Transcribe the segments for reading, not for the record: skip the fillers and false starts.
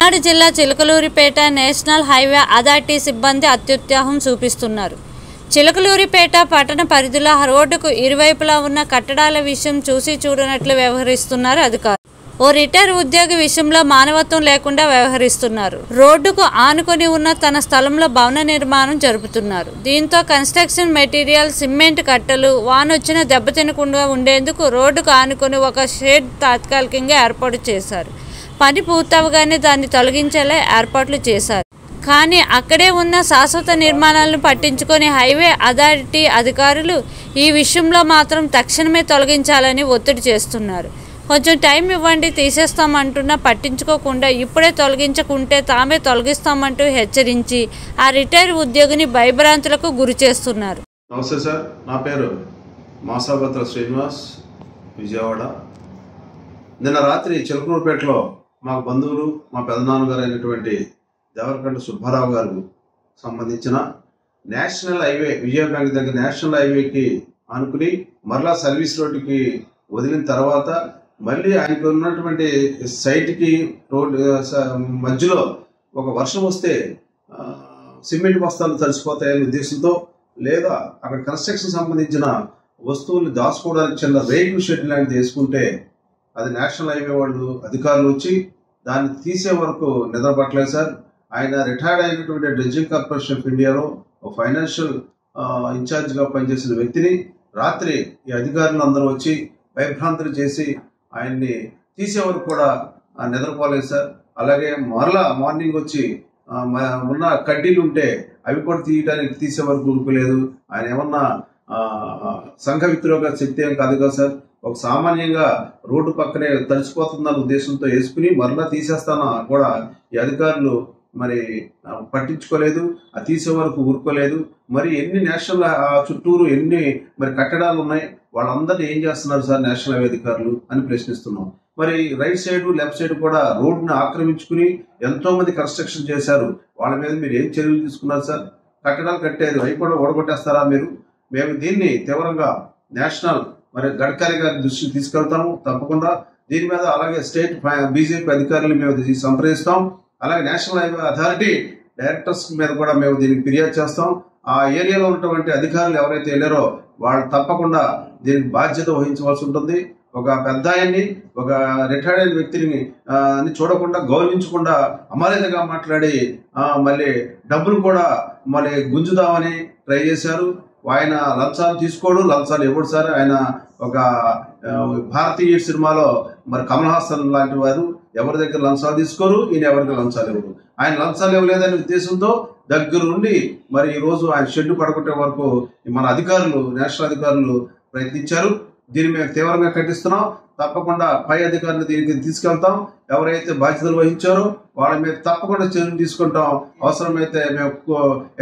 పల్నాడు జిల్లా Chilakaluripet national highway authority సిబ్బంది అత్యుత్సాహం చూపిస్తున్నారు. చిలకలూరిపేట పట్టణ పరిధిలో రోడ్డుకు ఇరువైపులా ఉన్న కట్టడాల విషయం చూసి చూడనట్లు వ్యవహరిస్తున్నారు అధికారులు. ఓ రిటైర్ ఉద్యోగి విషయంలో మానవత్వం లేకుండా వ్యవహరిస్తున్నారు. రోడ్డుకు ఆనుకొని ఉన్న తన స్థలంలో భవన నిర్మాణం జరుపుతున్నారు. దీంతో కన్స్ట్రక్షన్ మెటీరియల్, సిమెంట్ కట్టలు వానొచ్చిన దెబ్బతినకుండా ఉండేందుకు రోడ్డుకు ఆనుకొని ఒక షెడ్ తాత్కాలికంగా ఏర్పాటు చేశారు. పని పూర్తవగానే దాన్ని తొలగించేలా ఏర్పాట్లు చేశారు. కానీ అక్కడే ఉన్న శాశ్వత నిర్మాణాలను పట్టించుకొని హైవే అథారిటీ అధికారులు ఈ విషయంలో మాత్రం తక్షణమే తొలగించాలని ఒత్తిడి చేస్తున్నారు. కొంచెం టైం ఇవ్వండి, తీసేస్తామంటున్నా పట్టించుకోకుండా ఇప్పుడే తొలగించకుంటే తామే తొలగిస్తామంటూ హెచ్చరించి ఆ రిటైర్ ఉద్యోగిని భయభ్రాంతులకు గురి చేస్తున్నారు. నమస్తే సార్, నా పేరు మాసాబత్ర శ్రీనివాస్, విజయవాడ. నిన్న రాత్రి చిలకలూరిపేటలో మా బంధువులు, మా పెదనాన్నగారు అయినటువంటి దేవరకండ సుబ్బారావు గారు సంబంధించిన నేషనల్ హైవే, విజయ బ్యాంక్ దగ్గర నేషనల్ హైవేకి అనుకుని మరలా సర్వీస్ రోడ్డుకి వదిలిన తర్వాత మళ్ళీ ఆయనకు ఉన్నటువంటి సైట్కి రోడ్ మధ్యలో ఒక వర్షం వస్తే సిమెంట్ బస్తాలు తడిసిపోతాయనే ఉద్దేశంతో, లేదా అక్కడ కన్స్ట్రక్షన్ సంబంధించిన వస్తువులు దాచుకోవడానికి చిన్న వెహికల్ షెడ్ లాంటిది వేసుకుంటే అది నేషనల్ హైవే వాళ్ళు అధికారులు వచ్చి దాన్ని తీసే వరకు నిద్రపట్టలేదు సార్. ఆయన రిటైర్డ్ అయినటువంటి డ్రెడ్జింగ్ కార్పొరేషన్ ఆఫ్ ఇండియాలో ఫైనాన్షియల్ ఇన్ఛార్జ్గా పనిచేసిన వ్యక్తిని రాత్రి ఈ అధికారులు అందరూ వచ్చి భయభ్రాంతులు చేసి ఆయన్ని తీసే వరకు కూడా నిద్రపోలేదు సార్. అలాగే మరలా మార్నింగ్ వచ్చి ఉన్న కడ్డీలు ఉంటే అవి కూడా తీసే వరకు ఊరుకోలేదు. ఆయన ఏమన్నా సంఘ విద్రోహ శక్తి ఏం కాదు కదా సార్. ఒక సామాన్యంగా రోడ్డు పక్కనే తడిసిపోతుందన్న ఉద్దేశంతో వేసుకుని మరలా తీసేస్తానా కూడా ఈ అధికారులు మరి పట్టించుకోలేదు, అది తీసే వరకు ఊరుకోలేదు. మరి ఎన్ని నేషనల్ చుట్టూరు ఎన్ని మరి కట్టడాలు ఉన్నాయి, వాళ్ళందరినీ ఏం చేస్తున్నారు సార్ నేషనల్ హైవే అధికారులు అని ప్రశ్నిస్తున్నాం. మరి రైట్ సైడ్ లెఫ్ట్ సైడ్ కూడా రోడ్డును ఆక్రమించుకుని ఎంతో మంది కన్స్ట్రక్షన్ చేశారు. వాళ్ళ మీద మీరు ఏం చర్యలు తీసుకున్నారు సార్? కట్టడాలు కట్టేది అవి కూడా ఓడగొట్టేస్తారా మీరు? మేము దీన్ని తీవ్రంగా నేషనల్ మరి గడ్కరీ గారి దృష్టికి తీసుకెళ్తాము తప్పకుండా. దీని మీద అలాగే స్టేట్ బీజేపీ అధికారులు మేము సంప్రదిస్తాం. అలాగే నేషనల్ హైవే అథారిటీ డైరెక్టర్స్ మీద కూడా మేము దీనికి ఫిర్యాదు చేస్తాం. ఆ ఏరియాలో ఉన్నటువంటి అధికారులు ఎవరైతే వెళ్ళారో వాళ్ళు తప్పకుండా దీనికి బాధ్యత వహించవలసి ఉంటుంది. ఒక పెద్ద ఆయన్ని, ఒక రిటైర్డ్ అయిన వ్యక్తిని చూడకుండా, గౌరవించకుండా అమర్యాదగా మాట్లాడి మళ్ళీ డబ్బులు కూడా మళ్ళీ గుంజుదామని ట్రై చేశారు. ఆయన లంచాలు తీసుకోడు, లంచాలు ఇవ్వడు సార్. ఆయన ఒక భారతీయ సినిమాలో మరి కమల్ హాసన్ లాంటి వారు ఎవరి దగ్గర లంచాలు తీసుకోరు, ఈయన ఎవరికి లంచాలు ఇవ్వరు. ఆయన లంచాలు ఇవ్వలేదనే ఉద్దేశంతో దగ్గర నుండి మరి ఈ రోజు ఆయన షెడ్ పడగొట్టే వరకు మన అధికారులు, నేషనల్ అధికారులు ప్రయత్నించారు. దీన్ని మేము తీవ్రంగా ఖండిస్తున్నాం. తప్పకుండా పై అధికారులు దీనికి తీసుకెళ్తాం. ఎవరైతే బాధ్యతలు వహించారో వాళ్ళ మీద తప్పకుండా చర్యలు తీసుకుంటాం. అవసరమైతే మేము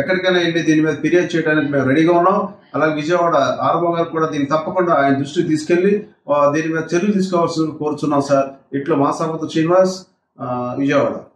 ఎక్కడికైనా వెళ్ళి దీని మీద ఫిర్యాదు చేయడానికి మేము రెడీగా ఉన్నాం. అలాగే విజయవాడ ఆర్ఓ గారు కూడా దీన్ని తప్పకుండా ఆయన దృష్టికి తీసుకెళ్లి దీని మీద చర్యలు తీసుకోవాల్సింది కోరుచున్నాం సార్. ఇట్లా మాసాబత్ర శ్రీనివాస్, విజయవాడ.